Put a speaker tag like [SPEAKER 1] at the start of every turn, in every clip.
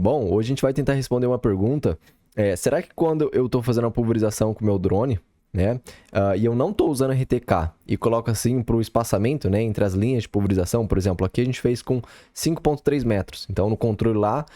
[SPEAKER 1] Bom, hoje a gente vai tentar responder uma pergunta. Será que quando eu estou fazendo a pulverização com o meu drone, né, e eu não estou usando RTK e coloco assim para o espaçamento, né, entre as linhas de pulverização, por exemplo, aqui a gente fez com 5,3 metros. Então, no controle lá,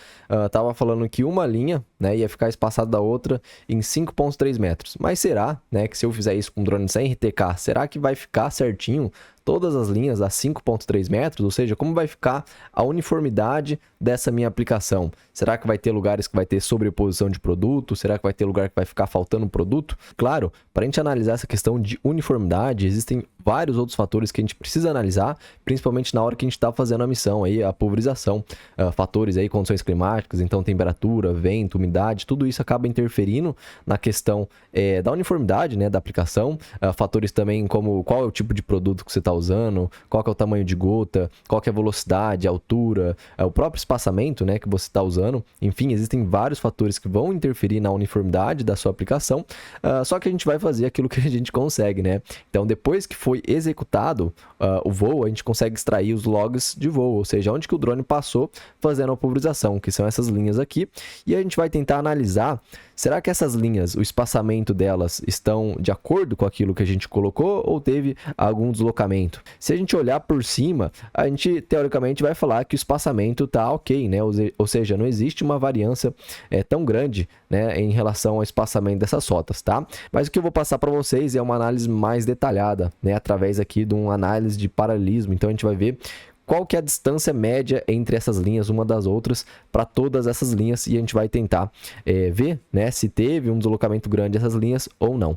[SPEAKER 1] estava falando que uma linha, né, ia ficar espaçada da outra em 5,3 metros. Mas será, né, que se eu fizer isso com drone sem RTK, será que vai ficar certinho todas as linhas a 5,3 metros? Ou seja, como vai ficar a uniformidade dessa minha aplicação? Será que vai ter lugares que vai ter sobreposição de produto? Será que vai ter lugar que vai ficar faltando produto? Claro, para a gente analisar essa questão de uniformidade, existem vários outros fatores que a gente precisa analisar, principalmente na hora que a gente está fazendo a missão, aí, a pulverização. Fatores aí, condições climáticas, então temperatura, vento, umidade, tudo isso acaba interferindo na questão da uniformidade, né, da aplicação. Fatores também como qual é o tipo de produto que você está usando, qual que é o tamanho de gota, qual que é a velocidade, a altura, o próprio espaçamento, né, que você está usando. Enfim, existem vários fatores que vão interferir na uniformidade da sua aplicação, só que a gente vai fazer aquilo que a gente consegue, né? Então, depois que foi executado o voo, a gente consegue extrair os logs de voo, ou seja, onde que o drone passou fazendo a pulverização, que são essas linhas aqui, e a gente vai tentar analisar, será que essas linhas, o espaçamento delas estão de acordo com aquilo que a gente colocou ou teve algum deslocamento? Se a gente olhar por cima, a gente teoricamente vai falar que o espaçamento está ok, né? Ou seja, não existe uma variância tão grande, né, em relação ao espaçamento dessas rotas, tá? Mas o que eu vou passar para vocês é uma análise mais detalhada, né, através aqui de uma análise de paralelismo. Então a gente vai ver qual que é a distância média entre essas linhas, uma das outras, para todas essas linhas, e a gente vai tentar ver, né, se teve um deslocamento grande dessas linhas ou não.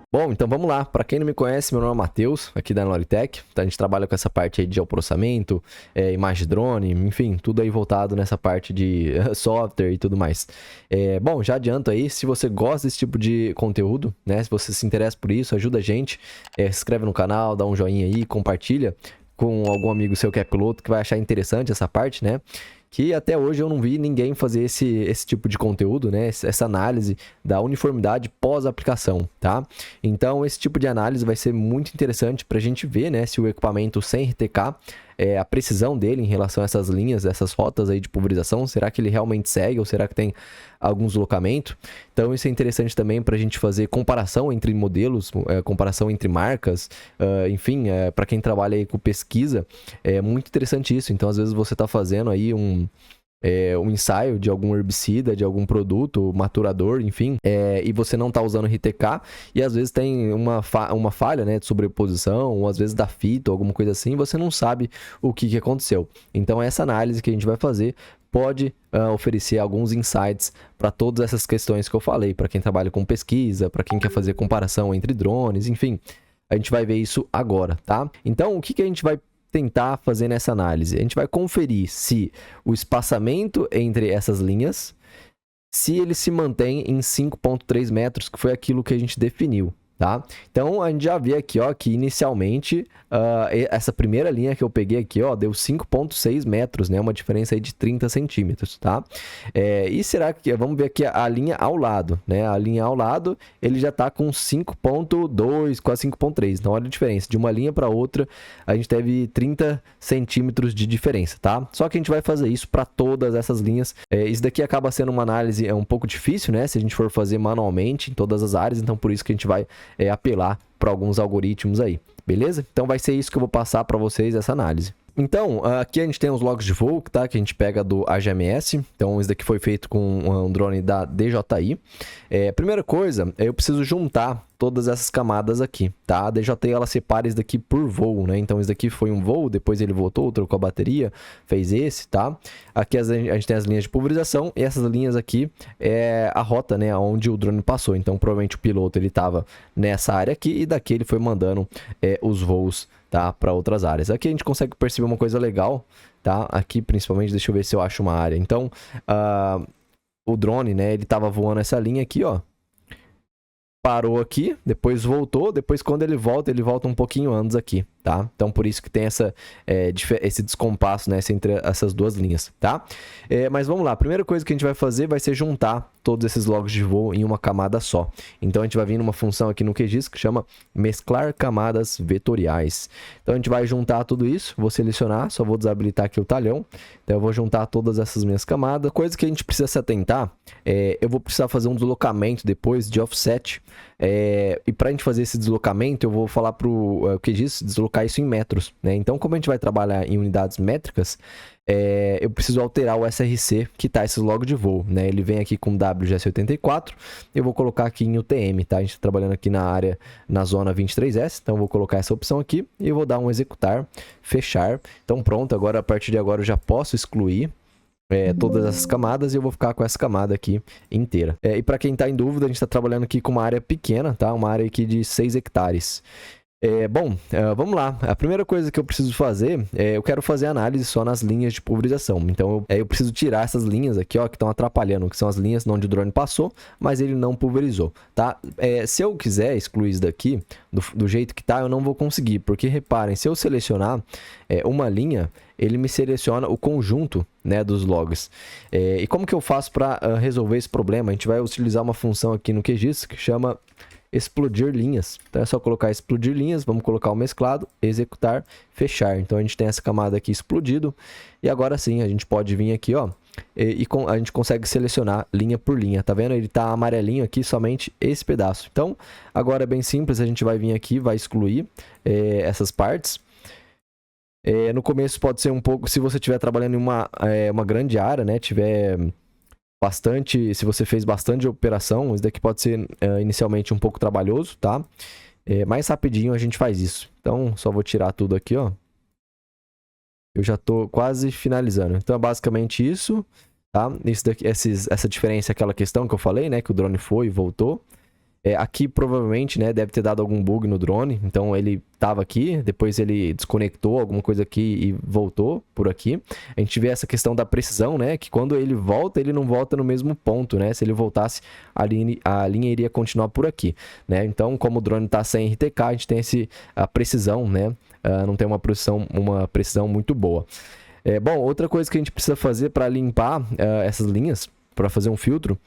[SPEAKER 1] Bom, então vamos lá. Para quem não me conhece, meu nome é Matheus, aqui da Noritech. Então, a gente trabalha com essa parte aí de geoprocessamento, imagem de drone, enfim, tudo aí voltado nessa parte de software e tudo mais. Bom, já adianto aí, se você gosta desse tipo de conteúdo, né, se você se interessa por isso, ajuda a gente, se inscreve no canal, dá um joinha aí, compartilha com algum amigo seu que é piloto, que vai achar interessante essa parte, né? Que até hoje eu não vi ninguém fazer esse tipo de conteúdo, né? Essa análise da uniformidade pós-aplicação, tá? Então, esse tipo de análise vai ser muito interessante para a gente ver, né, se o equipamento sem RTK, a precisão dele em relação a essas linhas, essas rotas aí de pulverização, será que ele realmente segue ou será que tem algum deslocamento? Então, isso é interessante também para a gente fazer comparação entre modelos, comparação entre marcas, enfim, para quem trabalha aí com pesquisa, é muito interessante isso. Então, às vezes você está fazendo aí um ensaio de algum herbicida, de algum produto, maturador, enfim, e você não está usando RTK, e às vezes tem uma falha, né, de sobreposição, ou às vezes da fita, ou alguma coisa assim, e você não sabe o que aconteceu. Então, essa análise que a gente vai fazer pode oferecer alguns insights para todas essas questões que eu falei, para quem trabalha com pesquisa, para quem quer fazer comparação entre drones, enfim, a gente vai ver isso agora, tá? Então, o que a gente vai tentar fazer nessa análise? A gente vai conferir se o espaçamento entre essas linhas, se ele se mantém em 5,3 metros, que foi aquilo que a gente definiu, tá? Então, a gente já vê aqui, ó, que inicialmente essa primeira linha que eu peguei aqui, ó, deu 5,6 metros, né? Uma diferença aí de 30 centímetros, tá? E será que... Vamos ver aqui a linha ao lado, né? A linha ao lado, ele já tá com 5,2, quase 5,3. Então, olha a diferença. De uma linha para outra, a gente teve 30 centímetros de diferença, tá? Só que a gente vai fazer isso para todas essas linhas. Isso daqui acaba sendo uma análise um pouco difícil, né? Se a gente for fazer manualmente em todas as áreas. Então, por isso que a gente vai apelar para alguns algoritmos aí, beleza? Então vai ser isso que eu vou passar para vocês, essa análise. Então, aqui a gente tem os logs de voo, tá? Que a gente pega do AGMS. Então, isso daqui foi feito com um drone da DJI. Primeira coisa, eu preciso juntar todas essas camadas aqui, tá? A DJI, ela separa isso daqui por voo, né? Então, isso daqui foi um voo, depois ele voltou, trocou a bateria, fez esse, tá? Aqui a gente tem as linhas de pulverização e essas linhas aqui é a rota, né? Onde o drone passou. Então, provavelmente o piloto, ele tava nessa área aqui e daqui ele foi mandando os voos, tá, para outras áreas. Aqui a gente consegue perceber uma coisa legal, tá? Aqui, principalmente, deixa eu ver se eu acho uma área. Então, o drone, né, ele tava voando essa linha aqui, ó. Parou aqui, depois voltou, depois quando ele volta um pouquinho antes aqui, tá? Então, por isso que tem esse descompasso, né, entre essas duas linhas, tá? Mas vamos lá, a primeira coisa que a gente vai fazer vai ser juntar todos esses logs de voo em uma camada só. Então a gente vai vir numa função aqui no QGIS que chama mesclar camadas vetoriais. Então a gente vai juntar tudo isso, vou selecionar, só vou desabilitar aqui o talhão. Então eu vou juntar todas essas minhas camadas. Coisa que a gente precisa se atentar, eu vou precisar fazer um deslocamento depois de offset. E para a gente fazer esse deslocamento, eu vou falar para o QGIS deslocar isso em metros, né? Então, como a gente vai trabalhar em unidades métricas, eu preciso alterar o SRC que tá esses logs de voo, né? Ele vem aqui com WGS84, eu vou colocar aqui em UTM, tá? A gente tá trabalhando aqui na área, na zona 23S, então eu vou colocar essa opção aqui e eu vou dar um executar, fechar. Então pronto, agora a partir de agora eu já posso excluir todas essas camadas e eu vou ficar com essa camada aqui inteira. E para quem está em dúvida, a gente está trabalhando aqui com uma área pequena, tá? Uma área aqui de 6 hectares. Vamos lá. A primeira coisa que eu preciso fazer, eu quero fazer análise só nas linhas de pulverização. Então, eu preciso tirar essas linhas aqui, ó, que estão atrapalhando, que são as linhas onde o drone passou, mas ele não pulverizou, tá? Se eu quiser excluir isso daqui, do jeito que tá, eu não vou conseguir, porque reparem, se eu selecionar uma linha, ele me seleciona o conjunto, né, dos logs. E como que eu faço para resolver esse problema? A gente vai utilizar uma função aqui no QGIS que chama explodir linhas. Então é só colocar explodir linhas, vamos colocar o mesclado, executar, fechar. Então a gente tem essa camada aqui explodido e agora sim a gente pode vir aqui, ó, a gente consegue selecionar linha por linha, tá vendo? Ele tá amarelinho aqui, somente esse pedaço. Então agora é bem simples, a gente vai vir aqui, vai excluir essas partes. No começo pode ser um pouco, se você estiver trabalhando em uma grande área, né, tiver bastante, se você fez bastante operação, isso daqui pode ser inicialmente um pouco trabalhoso, tá? Mais rapidinho a gente faz isso. Então, só vou tirar tudo aqui, ó. Eu já tô quase finalizando. Então, é basicamente isso, tá? Isso daqui, essa diferença é aquela questão que eu falei, né? Que o drone foi e voltou. Aqui provavelmente, né, deve ter dado algum bug no drone, então ele estava aqui, depois ele desconectou alguma coisa aqui e voltou por aqui. A gente vê essa questão da precisão, né, que quando ele volta, ele não volta no mesmo ponto, né, se ele voltasse, a linha iria continuar por aqui, né, então como o drone está sem RTK, a gente tem a precisão, né, não tem uma precisão muito boa. Bom, outra coisa que a gente precisa fazer para limpar essas linhas, para fazer um filtro,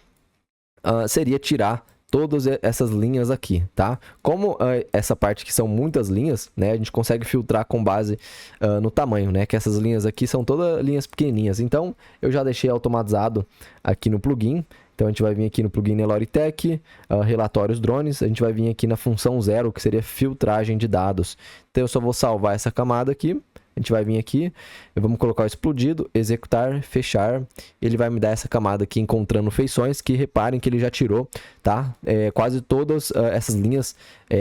[SPEAKER 1] seria tirar todas essas linhas aqui, tá? Como essa parte que são muitas linhas, né? A gente consegue filtrar com base no tamanho, né? Que essas linhas aqui são todas linhas pequenininhas. Então, eu já deixei automatizado aqui no plugin. Então, a gente vai vir aqui no plugin Neloritech, relatórios drones. A gente vai vir aqui na função 0, que seria filtragem de dados. Então, eu só vou salvar essa camada aqui. A gente vai vir aqui, vamos colocar o explodido, executar, fechar. Ele vai me dar essa camada aqui encontrando feições, que reparem que ele já tirou, tá? Quase todas essas linhas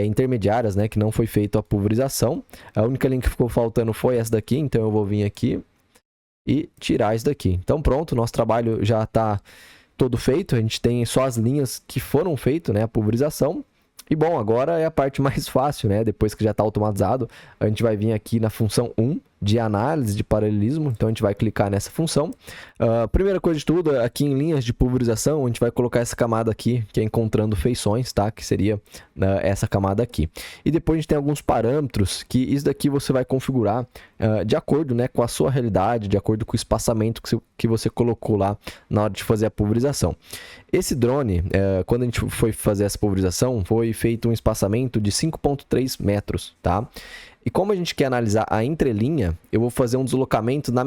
[SPEAKER 1] intermediárias, né? Que não foi feita a pulverização. A única linha que ficou faltando foi essa daqui, então eu vou vir aqui e tirar isso daqui. Então pronto, nosso trabalho já está todo feito. A gente tem só as linhas que foram feitas, né? A pulverização. E bom, agora é a parte mais fácil, né? Depois que já está automatizado, a gente vai vir aqui na função 1 de análise de paralelismo. Então a gente vai clicar nessa função. Primeira coisa de tudo, aqui em linhas de pulverização, a gente vai colocar essa camada aqui, que é encontrando feições, tá? Que seria essa camada aqui. E depois a gente tem alguns parâmetros que isso daqui você vai configurar de acordo, né, com a sua realidade, de acordo com o espaçamento que você colocou lá na hora de fazer a pulverização. Esse drone, quando a gente foi fazer essa pulverização, foi feito um espaçamento de 5,3 metros, tá? E como a gente quer analisar a entrelinha, eu vou fazer um deslocamento na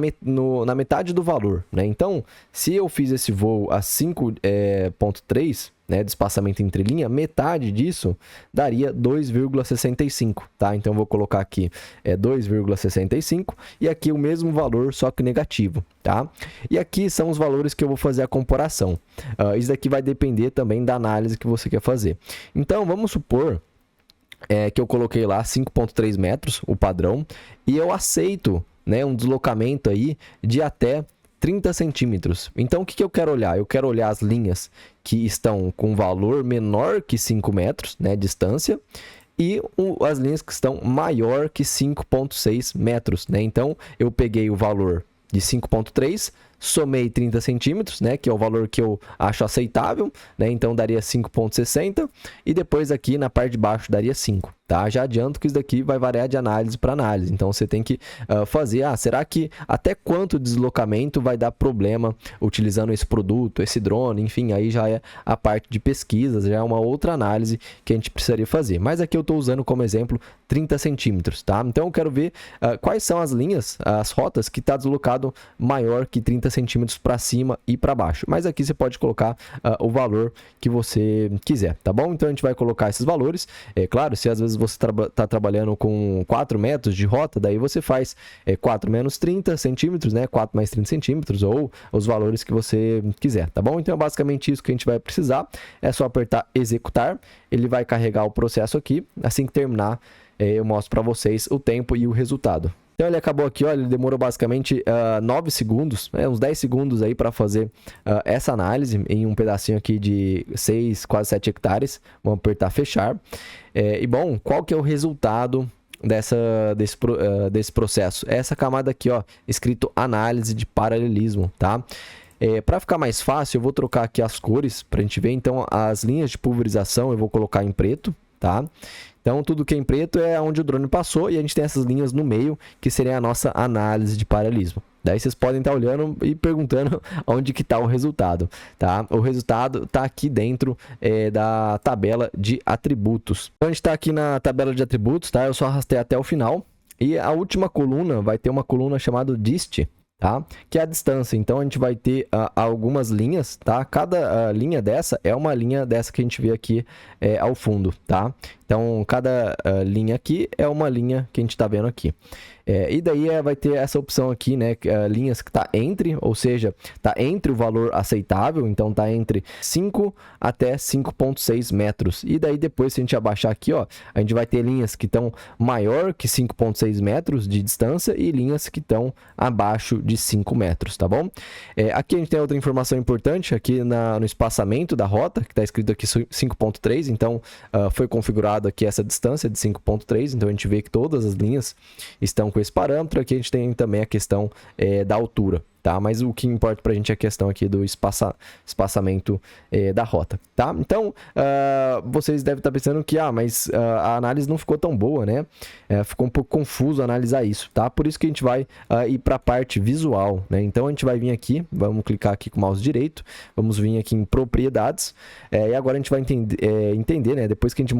[SPEAKER 1] metade do valor, né? Então, se eu fiz esse voo a 5,3, né, de espaçamento entre linha, metade disso daria 2,65, tá? Então, eu vou colocar aqui 2,65 e aqui o mesmo valor, só que negativo, tá? E aqui são os valores que eu vou fazer a comparação. Isso daqui vai depender também da análise que você quer fazer. Então, vamos supor que eu coloquei lá 5,3 metros, o padrão, e eu aceito, né, um deslocamento aí de até 30 centímetros. Então, o que eu quero olhar? Eu quero olhar as linhas que estão com valor menor que 5 metros, né, distância, e as linhas que estão maior que 5,6 metros, né? Então, eu peguei o valor de 5,3, somei 30 centímetros, né, que é o valor que eu acho aceitável, né, então daria 5,60 e depois aqui na parte de baixo daria 5. Tá? Já adianto que isso daqui vai variar de análise para análise, então você tem que fazer, será que até quanto deslocamento vai dar problema utilizando esse produto, esse drone, enfim, aí já é a parte de pesquisas, já é uma outra análise que a gente precisaria fazer. Mas aqui eu estou usando como exemplo 30 centímetros, tá? Então eu quero ver quais são as linhas, as rotas que está deslocado maior que 30 centímetros para cima e para baixo. Mas aqui você pode colocar o valor que você quiser, tá bom? Então a gente vai colocar esses valores. É claro, se às vezes você está trabalhando com 4 metros de rota, daí você faz 4 menos 30 centímetros, né? 4 mais 30 centímetros, ou os valores que você quiser, tá bom? Então é basicamente isso que a gente vai precisar. É só apertar executar, ele vai carregar o processo aqui. Assim que terminar, eu mostro para vocês o tempo e o resultado. Então ele acabou aqui, olha, ele demorou basicamente 9 segundos, uns 10 segundos aí para fazer essa análise em um pedacinho aqui de 6, quase 7 hectares. Vamos apertar fechar. E bom, qual que é o resultado desse processo? Essa camada aqui, ó, escrito análise de paralelismo, tá? Para ficar mais fácil, eu vou trocar aqui as cores para a gente ver. Então as linhas de pulverização eu vou colocar em preto, tá? Então, tudo que é em preto é onde o drone passou e a gente tem essas linhas no meio, que seria a nossa análise de paralelismo. Daí vocês podem estar olhando e perguntando onde que está o resultado, tá? O resultado está aqui dentro da tabela de atributos. Então, a gente está aqui na tabela de atributos, tá? Eu só arrastei até o final. E a última coluna vai ter uma coluna chamada dist, tá? Que é a distância. Então a gente vai ter algumas linhas, tá? Cada linha dessa é uma linha dessa que a gente vê aqui ao fundo, tá? Então cada linha aqui é uma linha que a gente está vendo aqui. E daí vai ter essa opção aqui, né? Linhas que está entre, ou seja, está entre o valor aceitável, então está entre 5 até 5,6 metros. E daí depois, se a gente abaixar aqui, ó, a gente vai ter linhas que estão maior que 5,6 metros de distância e linhas que estão abaixo de 5 metros, tá bom? Aqui a gente tem outra informação importante, aqui no espaçamento da rota, que está escrito aqui 5,3, então foi configurado aqui essa distância de 5,3, então a gente vê que todas as linhas estão com esse parâmetro. Aqui a gente tem também a questão da altura, tá? Mas o que importa pra gente é a questão aqui do espaçamento da rota, tá? Então, vocês devem estar pensando que, mas a análise não ficou tão boa, né? Ficou um pouco confuso analisar isso, tá? Por isso que a gente vai ir para a parte visual, né? Então, a gente vai vir aqui, vamos clicar aqui com o mouse direito, vamos vir aqui em propriedades, e agora a gente vai entender, né? Depois que a gente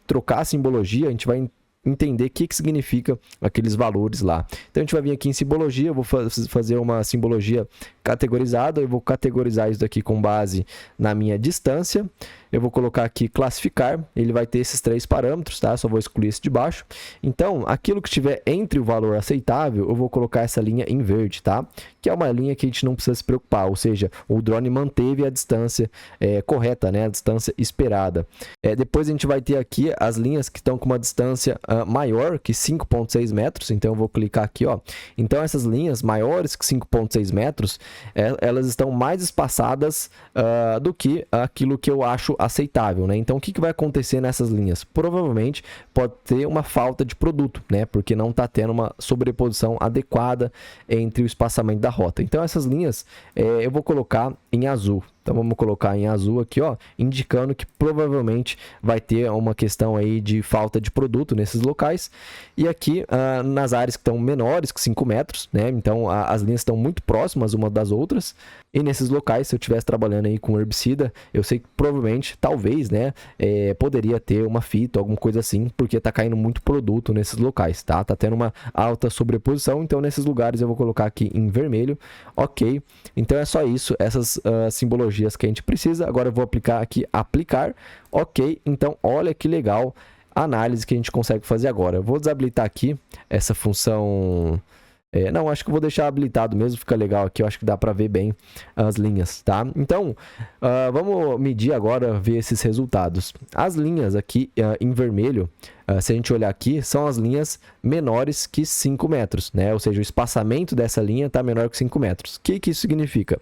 [SPEAKER 1] trocar a simbologia, a gente vai entender o que significa aqueles valores lá. Então, a gente vai vir aqui em simbologia, eu vou fazer uma simbologia categorizada, eu vou categorizar isso daqui com base na minha distância. Eu vou colocar aqui classificar, ele vai ter esses 3 parâmetros, tá? Só vou excluir esse de baixo. Então, aquilo que estiver entre o valor aceitável, eu vou colocar essa linha em verde, tá? Que é uma linha que a gente não precisa se preocupar, ou seja, o drone manteve a distância correta, né? A distância esperada. Depois a gente vai ter aqui as linhas que estão com uma distância maior que 5,6 metros, então eu vou clicar aqui, ó. Então, essas linhas maiores que 5,6 metros, elas estão mais espaçadas do que aquilo que eu acho aceitável, né? Então, o que vai acontecer nessas linhas? Provavelmente pode ter uma falta de produto, né? Porque não está tendo uma sobreposição adequada entre o espaçamento da rota. Então, essas linhas eu vou colocar em azul. Então, vamos colocar em azul aqui, ó, indicando que provavelmente vai ter uma questão aí de falta de produto nesses locais. E aqui, nas áreas que estão menores que 5 metros, né? Então, as linhas estão muito próximas uma das outras. E nesses locais, se eu estivesse trabalhando aí com herbicida, eu sei que provavelmente, talvez, né, poderia ter uma fita, alguma coisa assim, porque tá caindo muito produto nesses locais, tá? Tá tendo uma alta sobreposição, então nesses lugares eu vou colocar aqui em vermelho, ok. Então é só isso, essas simbologias que a gente precisa. Agora eu vou aplicar aqui, aplicar, ok. Então olha que legal a análise que a gente consegue fazer agora. Eu vou desabilitar aqui essa função... não, acho que eu vou deixar habilitado mesmo, fica legal aqui, eu acho que dá para ver bem as linhas, tá? Então, vamos medir agora, ver esses resultados. As linhas aqui em vermelho, se a gente olhar aqui, são as linhas menores que 5 metros, né? Ou seja, o espaçamento dessa linha está menor que 5 metros. O que isso significa?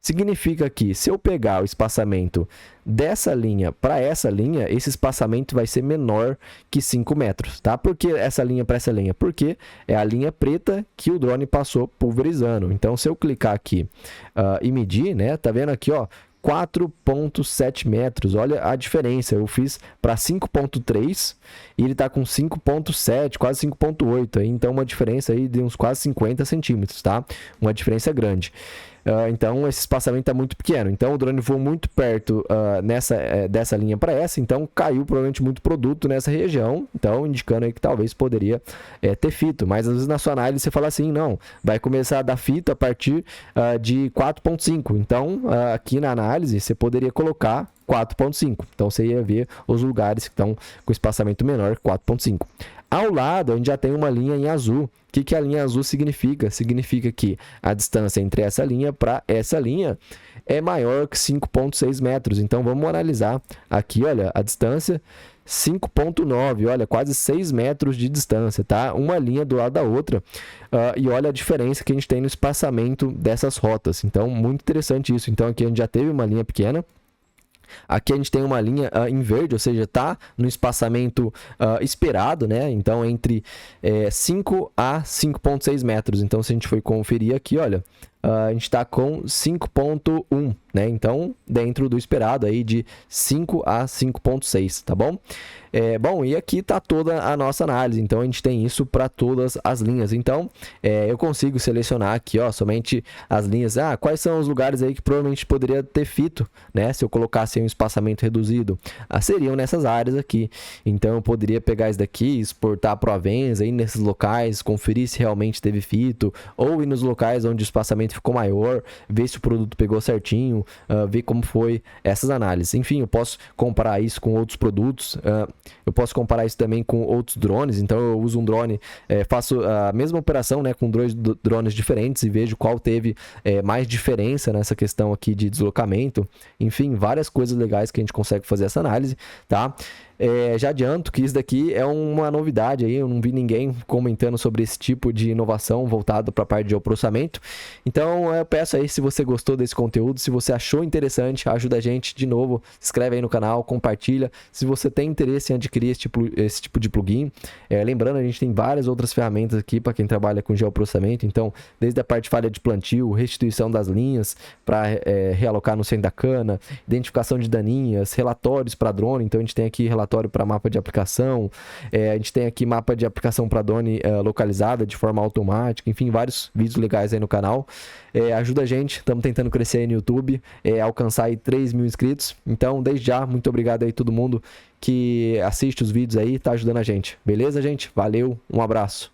[SPEAKER 1] Significa que se eu pegar o espaçamento dessa linha para essa linha, esse espaçamento vai ser menor que 5 metros, tá? Por que essa linha para essa linha? Porque é a linha preta que o drone passou pulverizando. Então, se eu clicar aqui e medir, né? Tá vendo aqui, ó, 4,7 metros, olha a diferença, eu fiz para 5,3 e ele está com 5,7, quase 5,8, então uma diferença aí de uns quase 50 centímetros, tá? Uma diferença grande. Então esse espaçamento está muito pequeno, então o drone voou muito perto dessa linha para essa, então caiu provavelmente muito produto nessa região, então indicando aí que talvez poderia ter fito, mas às vezes na sua análise você fala assim, não, vai começar a dar fito a partir de 4,5, então aqui na análise você poderia colocar 4,5, então você ia ver os lugares que estão com espaçamento menor, 4,5. Ao lado, a gente já tem uma linha em azul. O que a linha azul significa? Significa que a distância entre essa linha para essa linha é maior que 5,6 metros. Então, vamos analisar aqui, olha, a distância 5,9, olha, quase 6 metros de distância, tá? Uma linha do lado da outra. E olha a diferença que a gente tem no espaçamento dessas rotas. Então, muito interessante isso. Então, aqui a gente já teve uma linha pequena. Aqui a gente tem uma linha em verde, ou seja, está no espaçamento esperado, né? Então, entre 5 a 5,6 metros. Então, se a gente for conferir aqui, olha, a gente está com 5,1, né? Então, dentro do esperado aí de 5 a 5,6, tá bom? Bom, e aqui está toda a nossa análise, então a gente tem isso para todas as linhas. Então, eu consigo selecionar aqui, ó, somente as linhas. Quais são os lugares aí que provavelmente poderia ter fito, né? Se eu colocasse um espaçamento reduzido, seriam nessas áreas aqui. Então, eu poderia pegar isso daqui, exportar para o Avenza, ir nesses locais, conferir se realmente teve fito, ou ir nos locais onde o espaçamento ficou maior, ver se o produto pegou certinho, ver como foi essas análises. Enfim, eu posso comparar isso com outros produtos. Eu posso comparar isso também com outros drones, então eu uso um drone, faço a mesma operação, né, com dois drones diferentes e vejo qual teve mais diferença nessa questão aqui de deslocamento. Enfim, várias coisas legais que a gente consegue fazer essa análise, tá? Já adianto que isso daqui é uma novidade aí, eu não vi ninguém comentando sobre esse tipo de inovação voltado para a parte de processamento. Então eu peço aí, se você gostou desse conteúdo, se você achou interessante, ajuda a gente de novo, se inscreve aí no canal, compartilha. Se você tem interesse em adquirir esse tipo de plugin, lembrando, a gente tem várias outras ferramentas aqui para quem trabalha com geoprocessamento, então desde a parte de falha de plantio, restituição das linhas para realocar no centro da cana, identificação de daninhas, relatórios para drone, então a gente tem aqui relatório para mapa de aplicação, a gente tem aqui mapa de aplicação para drone localizada de forma automática, enfim, vários vídeos legais aí no canal. Ajuda a gente, estamos tentando crescer aí no YouTube, alcançar aí 3 mil inscritos, então desde já, muito obrigado aí todo mundo que assiste os vídeos aí, tá ajudando a gente, beleza gente? Valeu, um abraço.